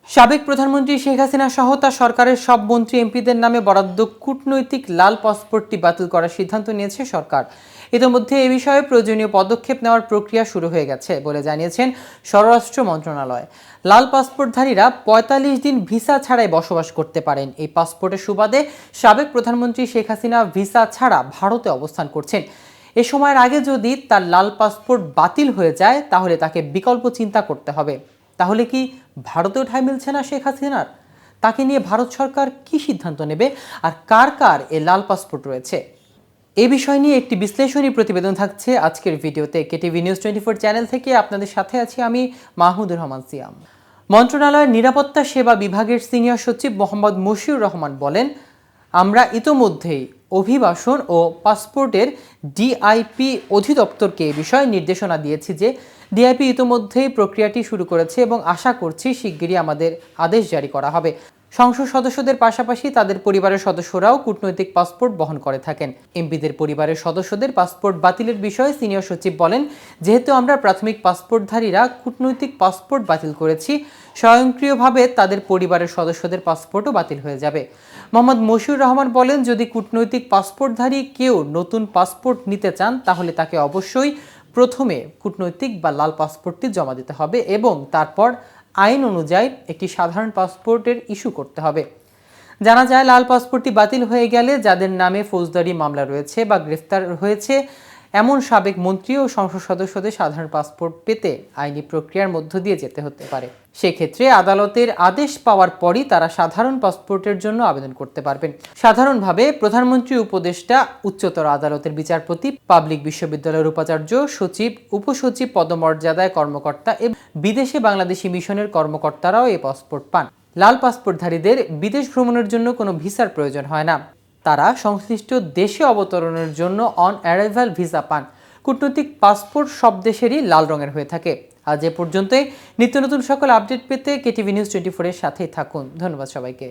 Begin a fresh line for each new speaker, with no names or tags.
সাবেক প্রধানমন্ত্রী শেখ হাসিনা সহ তার সরকারের সব মন্ত্রী এমপিদের নামে বরাদ্দ কূটনৈতিক লাল পাসপোর্টটি বাতিল করার সিদ্ধান্ত নিয়েছে সরকার। ইতিমধ্যে এ বিষয়ে প্রয়োজনীয় পদক্ষেপ নেওয়ার প্রক্রিয়া শুরু হয়ে গেছে বলে জানিয়েছেন স্বরাষ্ট্র মন্ত্রণালয়। লাল পাসপোর্টধারীরা ৪৫ দিন ভিসা ছাড়াই বসবাস করতে পারেন। এই পাসপোর্টের সুবাদে সাবেক প্রধানমন্ত্রী শেখ হাসিনা ভিসা ছাড়া ভারতে অবস্থান করছেন। এ সময়ের আগে যদি তার লাল পাসপোর্ট বাতিল হয়ে যায় তাহলে তাকে বিকল্প চিন্তা করতে হবে। তাহলে কি ভারতেও ঠাঁই মিলছে না শেখ হাসিনার? তাকে নিয়ে ভারত সরকার কি সিদ্ধান্ত নেবে, আর কার কার এ লাল পাসপোর্ট রয়েছে? এই বিষয় নিয়ে একটি বিশ্লেষণী প্রতিবেদন থাকছে আজকের ভিডিওতে। কেটিভি নিউজ 24 চ্যানেল থেকে আপনাদের সাথে আছি আমি মাহমুদুর রহমান সিয়াম। মন্ত্রণালয়ের নিরাপত্তা সেবা বিভাগের সিনিয়র সচিব মোহাম্মদ মশিউর রহমান বলেন, আমরা ইতোমধ্যেই অভিবাসন ও পাসপোর্টের ডিআইপি অধিদপ্তরকে এ বিষয়ে নির্দেশনা দিয়েছি যে ডিআইপি ইতোমধ্যেই প্রক্রিয়াটি শুরু করেছে এবং আশা করছি শিগগিরই আমাদের আদেশ জারি করা হবে। সংসদ সদস্যদের পাশাপাশি তাদের পরিবারের সদস্যরাও কূটনৈতিক পাসপোর্ট বহন করে থাকেন। এমপিদের পরিবারের সদস্যদের পাসপোর্ট বাতিলের বিষয়ে সিনিয়র সচিব বলেন, যেহেতু আমরা প্রাথমিক পাসপোর্টধারীরা কূটনৈতিক পাসপোর্ট বাতিল করেছি, স্বয়ংক্রিয়ভাবে তাদের পরিবারের সদস্যদের পাসপোর্টও বাতিল হয়ে যাবে। মোহাম্মদ মশিউর রহমান বলেন, যদি কূটনৈতিক পাসপোর্টধারী কেউ নতুন পাসপোর্ট নিতে চান তাহলে তাকে অবশ্যই প্রথমে কূটনৈতিক বা লাল পাসপোর্টটি জমা দিতে হবে এবং তারপর আইন অনুযায়ী একটি সাধারণ পাসপোর্টের ইস্যু করতে হবে। জানা যায়, লাল পাসপোর্টটি বাতিল হয়ে গেলে যাদের নামে ফৌজদারি মামলা রয়েছে বা গ্রেফতার হয়েছে এমন সাবেক মন্ত্রী ও সংসদ সদস্যদের সাধারণ পাসপোর্ট পেতে আইনি প্রক্রিয়ার মধ্য দিয়ে যেতে হতে পারে। সেক্ষেত্রে আদালতের আদেশ পাওয়ার পরই তারা সাধারণ পাসপোর্টের জন্য আবেদন করতে পারবেন। সাধারণভাবে প্রধানমন্ত্রী উপদেষ্টা, উচ্চতর আদালতের বিচারপতি, পাবলিক বিশ্ববিদ্যালয়ের উপাচার্য, সচিব, উপসচিব পদমর্যাদায় কর্মকর্তা এবং বিদেশে বাংলাদেশি মিশনের কর্মকর্তারাও এই পাসপোর্ট পান। লাল পাসপোর্টধারীদের বিদেশ ভ্রমণের জন্য কোনো ভিসার প্রয়োজন হয় না। তারা সংশ্লিষ্ট দেশে অবতরণের জন্য অন অ্যারাইভাল ভিসা পান। কূটনৈতিক পাসপোর্ট সব দেশেরই লাল রঙের হয়ে থাকে। আজ এ পর্যন্তই। নিত্য নতুন সকল আপডেট পেতে কেটিভি নিউজ 24 এর সাথেই থাকুন। ধন্যবাদ সবাইকে।